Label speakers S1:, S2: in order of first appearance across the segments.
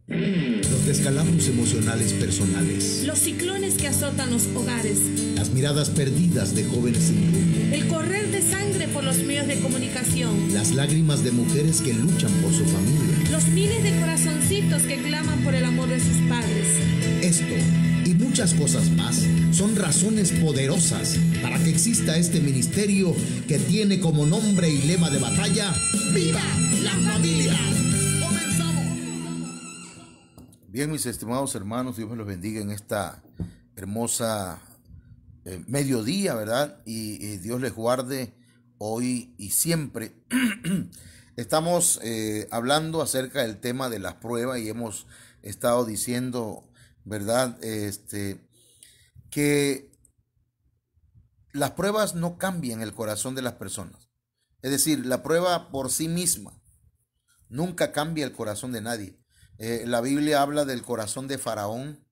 S1: Los descalabros emocionales personales,
S2: los ciclones que azotan los hogares,
S1: las miradas perdidas de jóvenes sin rumbo,
S2: el correr de sangre por los medios de comunicación,
S1: las lágrimas de mujeres que luchan por su familia,
S2: los miles de corazoncitos que claman por el amor de sus padres.
S1: Esto y muchas cosas más son razones poderosas para que exista este ministerio que tiene como nombre y lema de batalla: ¡Viva la familia!
S3: Bien, mis estimados hermanos, Dios me los bendiga en esta hermosa mediodía, ¿verdad? Y Dios les guarde hoy y siempre. Estamos hablando acerca del tema de las pruebas y hemos estado diciendo, ¿verdad? Que las pruebas no cambian el corazón de las personas. Es decir, la prueba por sí misma nunca cambia el corazón de nadie. La Biblia habla del corazón de Faraón,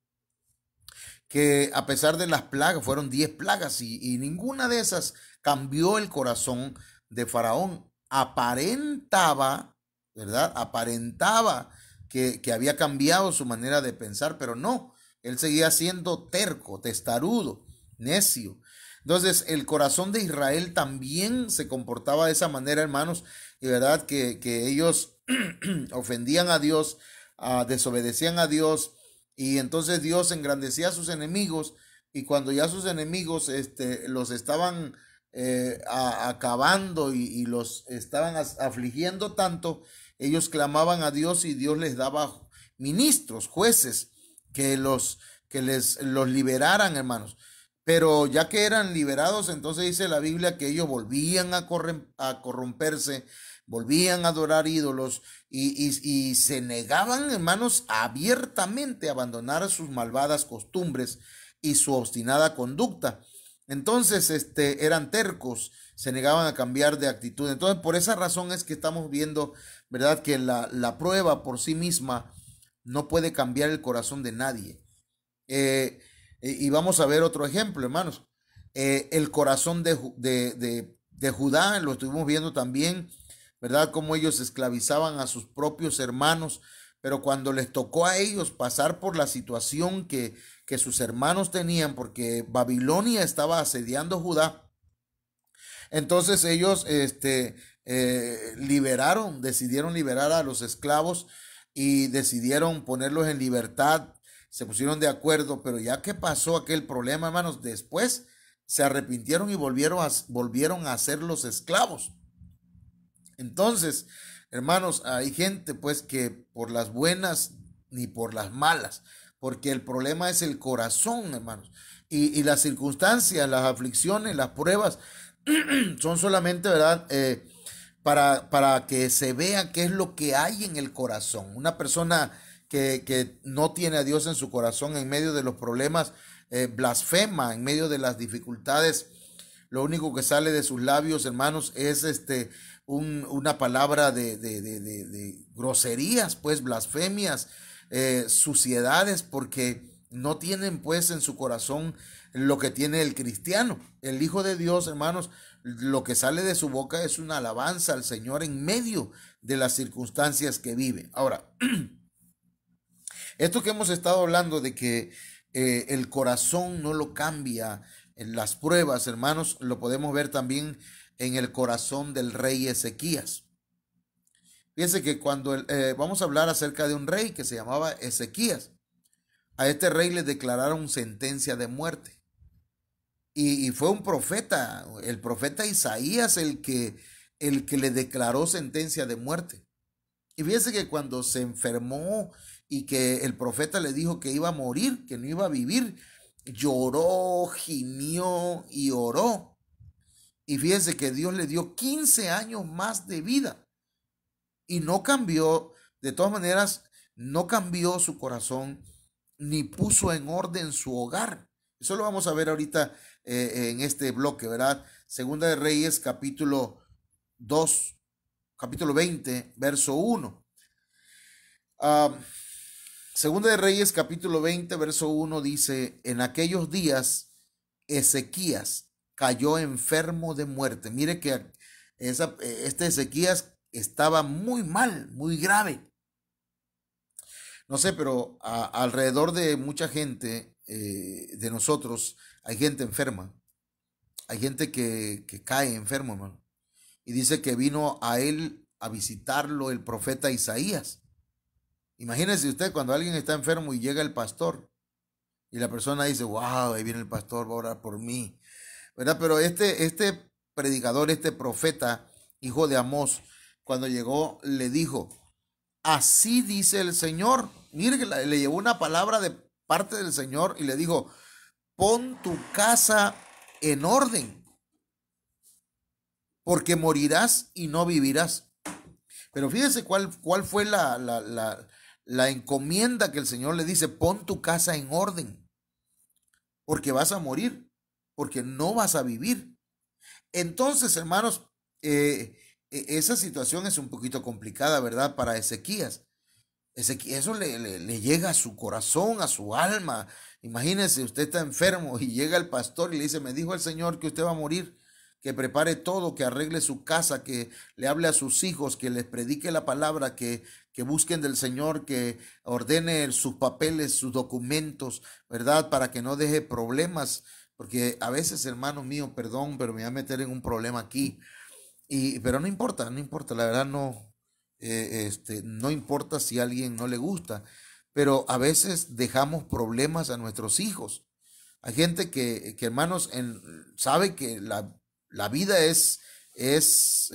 S3: que a pesar de las plagas, fueron 10 plagas y ninguna de esas cambió el corazón de Faraón. Aparentaba, ¿verdad? Aparentaba que había cambiado su manera de pensar, pero no, él seguía siendo terco, testarudo, necio. Entonces el corazón de Israel también se comportaba de esa manera, hermanos, y verdad que ellos ofendían a Dios, desobedecían a Dios, y entonces Dios engrandecía a sus enemigos, y cuando ya sus enemigos los estaban acabando y los estaban afligiendo tanto, ellos clamaban a Dios y Dios les daba ministros, jueces, los liberaran, hermanos. Pero ya que eran liberados, entonces dice la Biblia que ellos volvían a corromperse, volvían a adorar ídolos y se negaban, hermanos, abiertamente a abandonar sus malvadas costumbres y su obstinada conducta. Entonces, eran tercos, se negaban a cambiar de actitud. Entonces, por esa razón es que estamos viendo, ¿verdad?, que la prueba por sí misma no puede cambiar el corazón de nadie. Y vamos a ver otro ejemplo, hermanos. El corazón de Judá, lo estuvimos viendo también, ¿verdad? Cómo ellos esclavizaban a sus propios hermanos, pero cuando les tocó a ellos pasar por la situación que sus hermanos tenían, porque Babilonia estaba asediando Judá, entonces ellos decidieron liberar a los esclavos y decidieron ponerlos en libertad. Se pusieron de acuerdo, pero ya que pasó aquel problema, hermanos, después se arrepintieron y volvieron a ser los esclavos. Entonces, hermanos, hay gente pues que por las buenas ni por las malas, porque el problema es el corazón, hermanos, y las circunstancias, las aflicciones, las pruebas son solamente, ¿verdad?, para que se vea qué es lo que hay en el corazón. Una persona que no tiene a Dios en su corazón, en medio de los problemas, blasfema, en medio de las dificultades, lo único que sale de sus labios, hermanos, es una palabra de groserías, pues blasfemias, suciedades, porque no tienen pues en su corazón lo que tiene el cristiano. El Hijo de Dios, hermanos, lo que sale de su boca es una alabanza al Señor en medio de las circunstancias que vive. Ahora, esto que hemos estado hablando de que el corazón no lo cambia en las pruebas, hermanos, lo podemos ver también en el corazón del rey Ezequías. Fíjense que cuando vamos a hablar acerca de un rey que se llamaba Ezequías, a este rey le declararon sentencia de muerte. Y fue un profeta, el profeta Isaías, el que le declaró sentencia de muerte. Y fíjense que cuando se enfermó y que el profeta le dijo que iba a morir, que no iba a vivir, lloró, gimió y oró. Y fíjense que Dios le dio 15 años más de vida. Y no cambió, de todas maneras, no cambió su corazón, ni puso en orden su hogar. Eso lo vamos a ver ahorita en este bloque, ¿verdad? Segunda de Reyes, capítulo 2, capítulo 20, verso 1. Segunda de Reyes, capítulo 20, verso 1 dice: en aquellos días Ezequías cayó enfermo de muerte. Mire que este Ezequías estaba muy mal, muy grave. No sé, pero alrededor de mucha gente, de nosotros, hay gente enferma. Hay gente que cae enfermo, hermano. Y dice que vino a él a visitarlo el profeta Isaías. Imagínese usted cuando alguien está enfermo y llega el pastor y la persona dice, wow, ahí viene el pastor, va a orar por mí, ¿verdad? Pero este predicador, este profeta, hijo de Amós, cuando llegó le dijo, así dice el Señor. Mire que le llevó una palabra de parte del Señor y le dijo, pon tu casa en orden, porque morirás y no vivirás. Pero fíjese cuál fue la encomienda que el Señor le dice, pon tu casa en orden, porque vas a morir, porque no vas a vivir. Entonces, hermanos, esa situación es un poquito complicada, ¿verdad? Para Ezequías. Eso le llega a su corazón, a su alma. Imagínese, usted está enfermo y llega el pastor y le dice, me dijo el Señor que usted va a morir, que prepare todo, que arregle su casa, que le hable a sus hijos, que les predique la palabra, que busquen del Señor, que ordene sus papeles, sus documentos, ¿verdad? Para que no deje problemas, porque a veces, hermano mío, perdón, pero me voy a meter en un problema aquí. Pero no importa, no importa, la verdad no, no importa si a alguien no le gusta, pero a veces dejamos problemas a nuestros hijos. Hay gente que hermanos, sabe que la vida es, es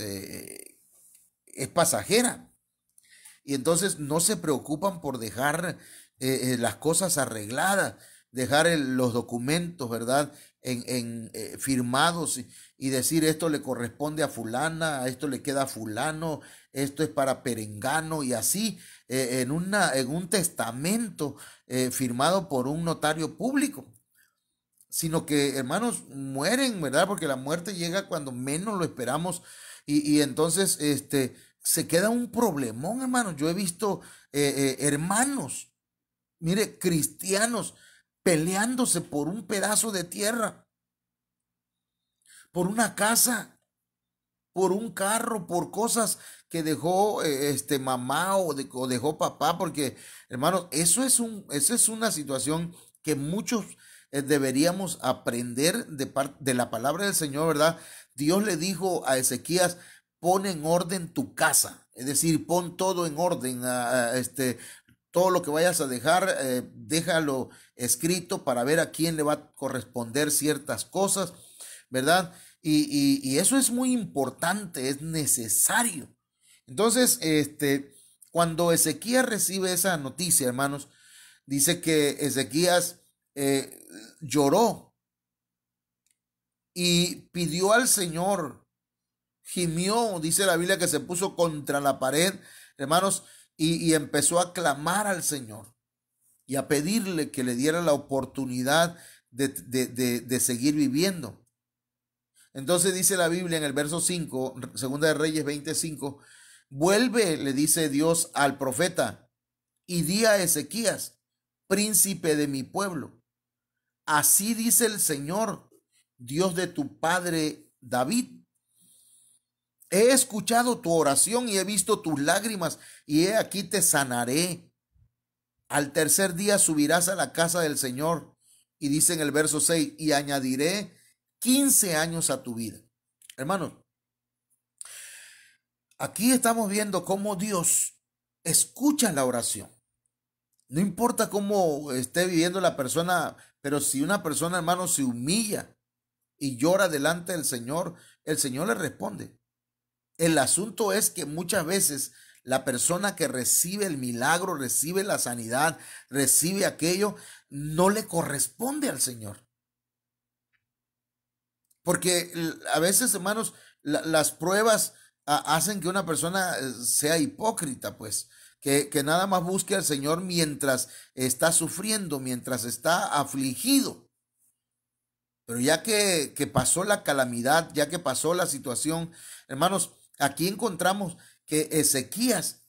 S3: pasajera y entonces no se preocupan por dejar las cosas arregladas, dejar los documentos, ¿verdad? Firmados y decir esto le corresponde a fulana, a esto le queda a fulano, esto es para perengano y así en un testamento firmado por un notario público. Sino que, hermanos, mueren, ¿verdad? Porque la muerte llega cuando menos lo esperamos y entonces se queda un problemón, hermanos. Yo he visto hermanos, mire, cristianos peleándose por un pedazo de tierra, por una casa, por un carro, por cosas que dejó mamá o dejó papá, porque hermanos, eso es una situación que muchos deberíamos aprender de la palabra del Señor, ¿verdad? Dios le dijo a Ezequías, pon en orden tu casa, es decir, pon todo en orden, todo lo que vayas a dejar, déjalo escrito para ver a quién le va a corresponder ciertas cosas, ¿verdad? Y eso es muy importante, es necesario. Entonces, cuando Ezequías recibe esa noticia, hermanos, dice que Ezequías lloró y pidió al Señor, gimió, dice la Biblia que se puso contra la pared, hermanos, y empezó a clamar al Señor y a pedirle que le diera la oportunidad de seguir viviendo. Entonces dice la Biblia en el verso 5, Segunda de Reyes 25, vuelve, le dice Dios al profeta, y di a Ezequías, príncipe de mi pueblo, así dice el Señor, Dios de tu padre David. He escuchado tu oración y he visto tus lágrimas, y he aquí te sanaré. Al tercer día subirás a la casa del Señor. Y dice en el verso 6, y añadiré 15 años a tu vida. Hermanos, aquí estamos viendo cómo Dios escucha la oración. No importa cómo esté viviendo la persona, pero si una persona, hermano, se humilla y llora delante del Señor, el Señor le responde. El asunto es que muchas veces la persona que recibe el milagro, recibe la sanidad, recibe aquello, no le corresponde al Señor. Porque a veces, hermanos, las pruebas hacen que una persona sea hipócrita, pues, que nada más busque al Señor mientras está sufriendo, mientras está afligido. Pero ya que pasó la calamidad, ya que pasó la situación, hermanos, aquí encontramos que Ezequías,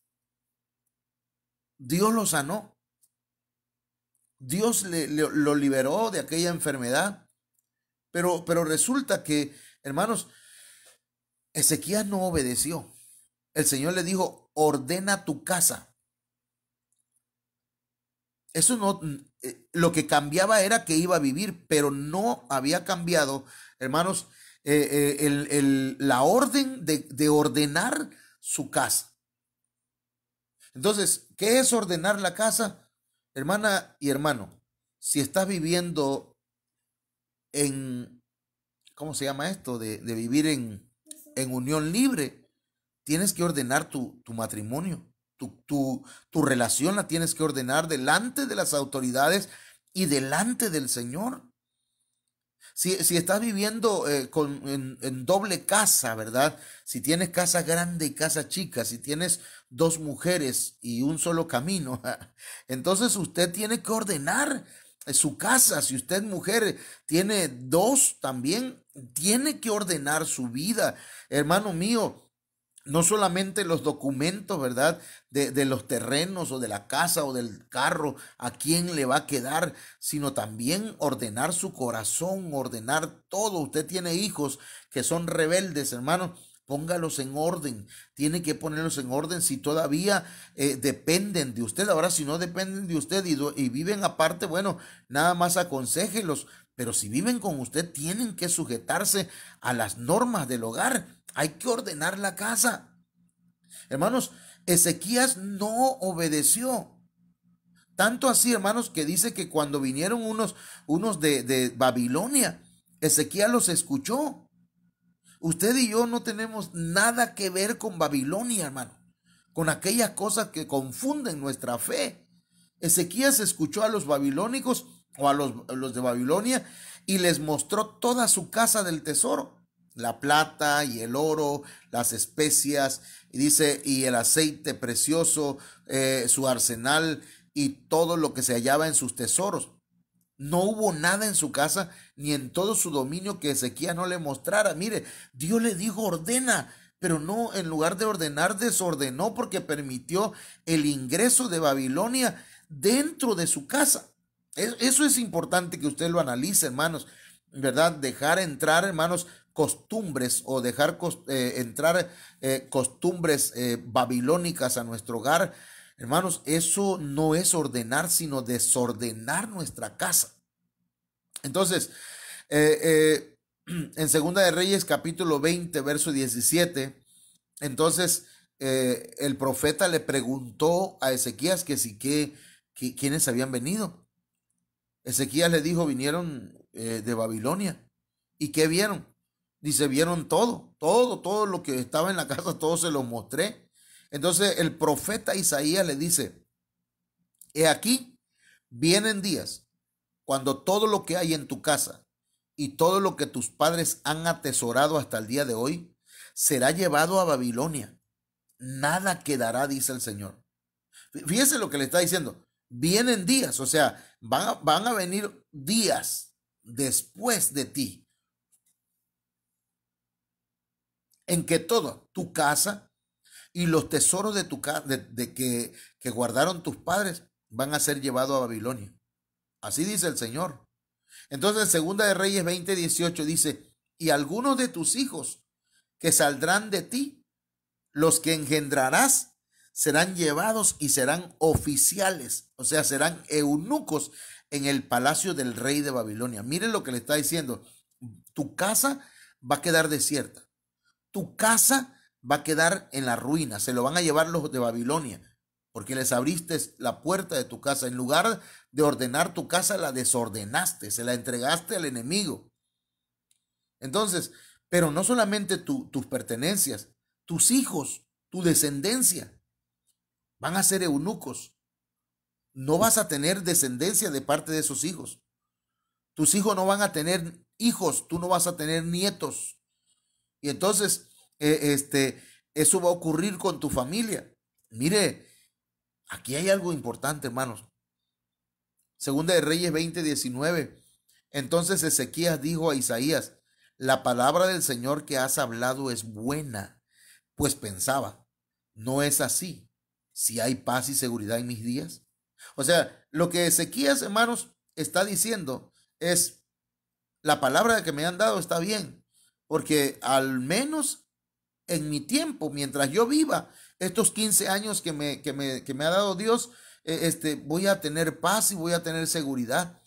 S3: Dios lo sanó. Dios lo liberó de aquella enfermedad. Pero resulta que, hermanos, Ezequías no obedeció. El Señor le dijo, ordena tu casa. Eso no, lo que cambiaba era que iba a vivir, pero no había cambiado, hermanos, la orden de ordenar su casa. Entonces, ¿qué es ordenar la casa? Hermana y hermano, si estás viviendo en, ¿cómo se llama esto? De vivir en unión libre, tienes que ordenar tu matrimonio. Tu relación la tienes que ordenar delante de las autoridades y delante del Señor. Si estás viviendo en doble casa, ¿verdad? Si tienes casa grande y casa chica, si tienes dos mujeres y un solo camino, entonces usted tiene que ordenar su casa. Si usted mujer tiene dos también, tiene que ordenar su vida, hermano mío. No solamente los documentos, ¿verdad? De los terrenos o de la casa o del carro, a quién le va a quedar, sino también ordenar su corazón, ordenar todo. Usted tiene hijos que son rebeldes, hermano, póngalos en orden. Tiene que ponerlos en orden si todavía dependen de usted. Ahora, si no dependen de usted y viven aparte, bueno, nada más aconséjelos. Pero si viven con usted, tienen que sujetarse a las normas del hogar. Hay que ordenar la casa. Hermanos, Ezequías no obedeció. Tanto así, hermanos, que dice que cuando vinieron unos de Babilonia, Ezequías los escuchó. Usted y yo no tenemos nada que ver con Babilonia, hermano, con aquellas cosas que confunden nuestra fe. Ezequías escuchó a los babilónicos o a los de Babilonia y les mostró toda su casa del tesoro. La plata y el oro, las especias, y dice, y el aceite precioso, su arsenal y todo lo que se hallaba en sus tesoros. No hubo nada en su casa ni en todo su dominio que Ezequías no le mostrara. Mire, Dios le dijo ordena, pero no, en lugar de ordenar, desordenó porque permitió el ingreso de Babilonia dentro de su casa. Eso es importante que usted lo analice, hermanos, ¿verdad? Dejar entrar, hermanos, costumbres o dejar entrar costumbres babilónicas a nuestro hogar, hermanos, eso no es ordenar, sino desordenar nuestra casa. Entonces, en Segunda de Reyes, capítulo 20, verso 17, entonces el profeta le preguntó a Ezequías quiénes habían venido. Ezequías le dijo, vinieron de Babilonia. ¿Y qué vieron? Dice, vieron todo lo que estaba en la casa, todo se lo mostré. Entonces el profeta Isaías le dice, he aquí, vienen días cuando todo lo que hay en tu casa y todo lo que tus padres han atesorado hasta el día de hoy será llevado a Babilonia. Nada quedará, dice el Señor. Fíjese lo que le está diciendo. Vienen días, o sea, van a venir días después de ti, en que toda tu casa y los tesoros de tu casa que guardaron tus padres van a ser llevados a Babilonia. Así dice el Señor. Entonces, Segunda de Reyes 20:18 dice, y algunos de tus hijos que saldrán de ti, los que engendrarás, serán llevados y serán oficiales, o sea, serán eunucos en el palacio del rey de Babilonia. Miren lo que le está diciendo. Tu casa va a quedar desierta. Tu casa va a quedar en la ruina. Se lo van a llevar los de Babilonia, porque les abriste la puerta de tu casa. En lugar de ordenar tu casa, la desordenaste, se la entregaste al enemigo. Entonces, pero no solamente tus pertenencias, tus hijos, tu descendencia, van a ser eunucos. No vas a tener descendencia de parte de esos hijos. Tus hijos no van a tener hijos, tú no vas a tener nietos. Y entonces, eso va a ocurrir con tu familia. Mire, aquí hay algo importante, hermanos. Segunda de Reyes 20:19. Entonces Ezequías dijo a Isaías, la palabra del Señor que has hablado es buena. Pues pensaba, no es así, si hay paz y seguridad en mis días. O sea, lo que Ezequías, hermanos, está diciendo es, la palabra que me han dado está bien. Porque al menos en mi tiempo, mientras yo viva, estos 15 años que me ha dado Dios, voy a tener paz y voy a tener seguridad.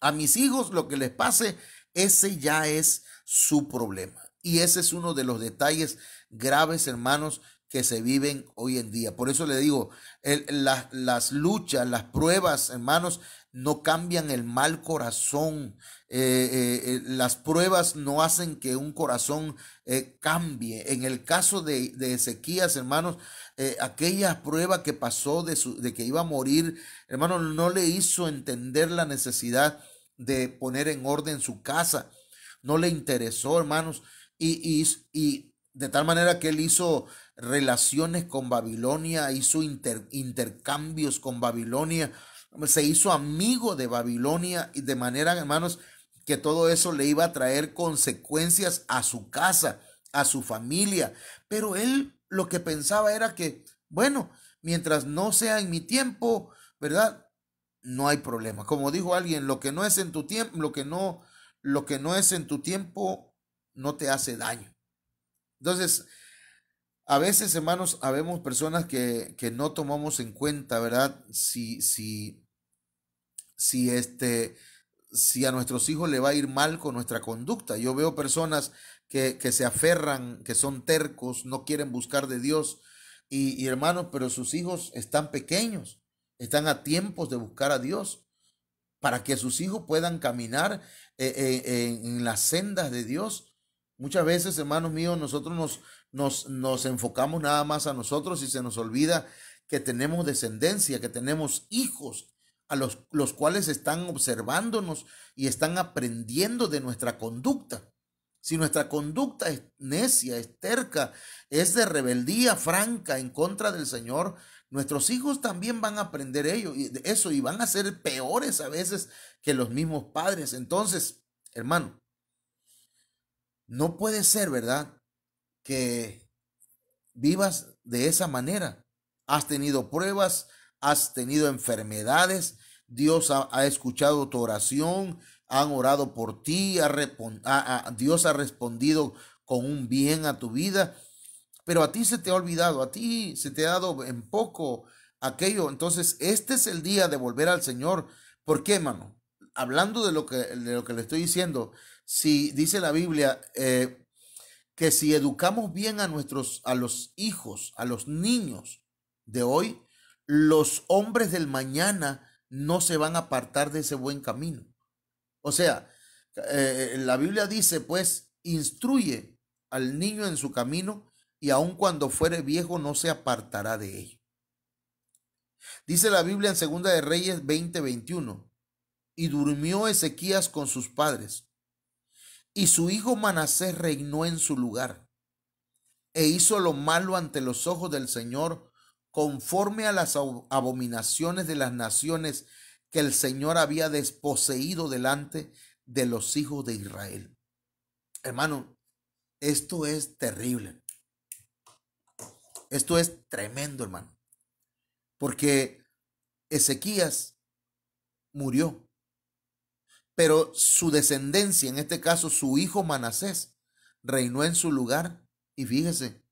S3: A mis hijos lo que les pase, ese ya es su problema. Y ese es uno de los detalles graves, hermanos, que se viven hoy en día. Por eso le digo, las luchas, las pruebas, hermanos, no cambian el mal corazón. Las pruebas no hacen que un corazón cambie. En el caso de Ezequías, hermanos, aquella prueba que pasó de que iba a morir, hermanos, no le hizo entender la necesidad de poner en orden su casa. No le interesó, hermanos, y de tal manera que él hizo relaciones con Babilonia, hizo intercambios con Babilonia, se hizo amigo de Babilonia, y de manera, hermanos, que todo eso le iba a traer consecuencias a su casa, a su familia. Pero él lo que pensaba era que, bueno, mientras no sea en mi tiempo, ¿verdad? No hay problema. Como dijo alguien, lo que no es en tu tiempo, lo que no es en tu tiempo no te hace daño. Entonces, a veces, hermanos, habemos personas que no tomamos en cuenta, ¿verdad? Si a nuestros hijos le va a ir mal con nuestra conducta. Yo veo personas que se aferran, que son tercos, no quieren buscar de Dios. Y hermanos, pero sus hijos están pequeños, están a tiempos de buscar a Dios para que sus hijos puedan caminar en las sendas de Dios. Muchas veces, hermanos míos, nosotros nos enfocamos nada más a nosotros y se nos olvida que tenemos descendencia, que tenemos hijos a los cuales están observándonos y están aprendiendo de nuestra conducta. Si nuestra conducta es necia, es terca, es de rebeldía franca en contra del Señor, nuestros hijos también van a aprender eso y van a ser peores a veces que los mismos padres. Entonces, hermano, no puede ser, ¿verdad?, que vivas de esa manera. Has tenido pruebas, has tenido enfermedades, Dios ha escuchado tu oración, han orado por ti, Dios ha respondido con un bien a tu vida, pero a ti se te ha olvidado, a ti se te ha dado en poco aquello. Entonces, este es el día de volver al Señor. ¿Por qué, hermano? Hablando de lo que le estoy diciendo, si dice la Biblia que si educamos bien a los hijos, a los niños de hoy, los hombres del mañana no se van a apartar de ese buen camino. O sea, la Biblia dice, pues, instruye al niño en su camino y aun cuando fuere viejo no se apartará de ello. Dice la Biblia en Segunda de Reyes 20:21, y durmió Ezequías con sus padres, y su hijo Manasés reinó en su lugar, e hizo lo malo ante los ojos del Señor, conforme a las abominaciones de las naciones que el Señor había desposeído delante de los hijos de Israel. Hermano, esto es terrible. Esto es tremendo, hermano. Porque Ezequías murió, pero su descendencia, en este caso su hijo Manasés, reinó en su lugar y fíjese,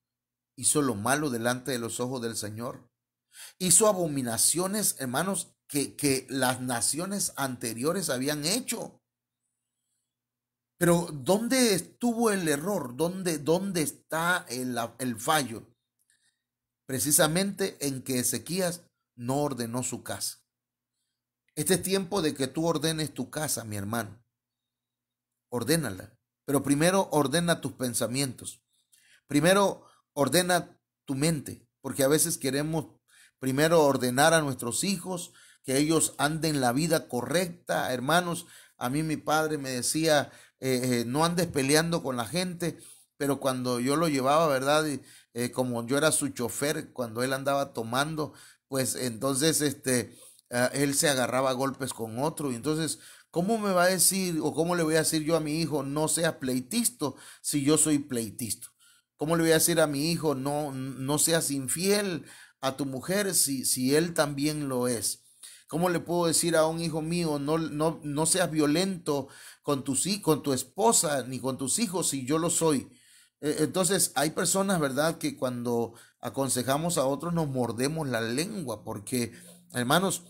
S3: hizo lo malo delante de los ojos del Señor. Hizo abominaciones, hermanos, que las naciones anteriores habían hecho. Pero ¿dónde estuvo el error? ¿Dónde está el fallo? Precisamente en que Ezequías no ordenó su casa. Este es tiempo de que tú ordenes tu casa, mi hermano. Ordénala. Pero primero ordena tus pensamientos. Primero ordena tu mente. Porque a veces queremos primero ordenar a nuestros hijos, que ellos anden la vida correcta. Hermanos, a mí mi padre me decía, no andes peleando con la gente, pero cuando yo lo llevaba, ¿verdad? Como yo era su chofer, cuando él andaba tomando, pues entonces él se agarraba a golpes con otro. Y entonces, ¿cómo me va a decir o cómo le voy a decir yo a mi hijo no seas pleitisto si yo soy pleitisto? ¿Cómo le voy a decir a mi hijo no seas infiel a tu mujer si él también lo es? ¿Cómo le puedo decir a un hijo mío no seas violento con tu esposa ni con tus hijos si yo lo soy? Entonces hay personas, ¿verdad?, que cuando aconsejamos a otros, nos mordemos la lengua, porque, hermanos,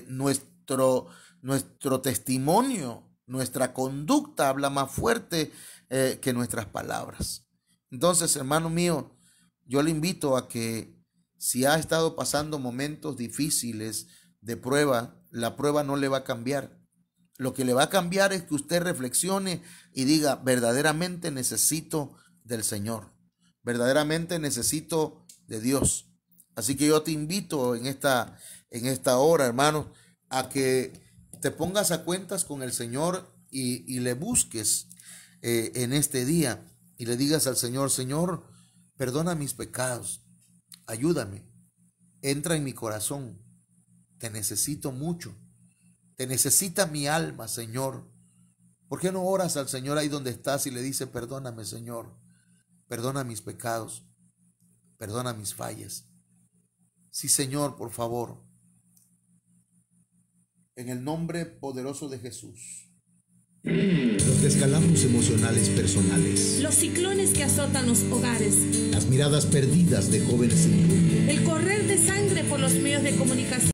S3: nuestro testimonio, nuestra conducta habla más fuerte que nuestras palabras. Entonces, hermano mío, yo le invito a que si ha estado pasando momentos difíciles de prueba, la prueba no le va a cambiar. Lo que le va a cambiar es que usted reflexione y diga, verdaderamente necesito del Señor, verdaderamente necesito de Dios. Así que yo te invito en esta hora, hermano, a que te pongas a cuentas con el Señor y le busques en este día y le digas al Señor, Señor, perdona mis pecados, ayúdame, entra en mi corazón, te necesito mucho, te necesita mi alma, Señor. ¿Por qué no oras al Señor ahí donde estás y le dices, perdóname, Señor, perdona mis pecados, perdona mis fallas? Sí, Señor, por favor, en el nombre poderoso de Jesús.
S1: Los descalabros emocionales personales,
S2: Los ciclones que azotan los hogares,
S1: las miradas perdidas de jóvenes sin rumbo,
S2: el correr de sangre por los medios de comunicación.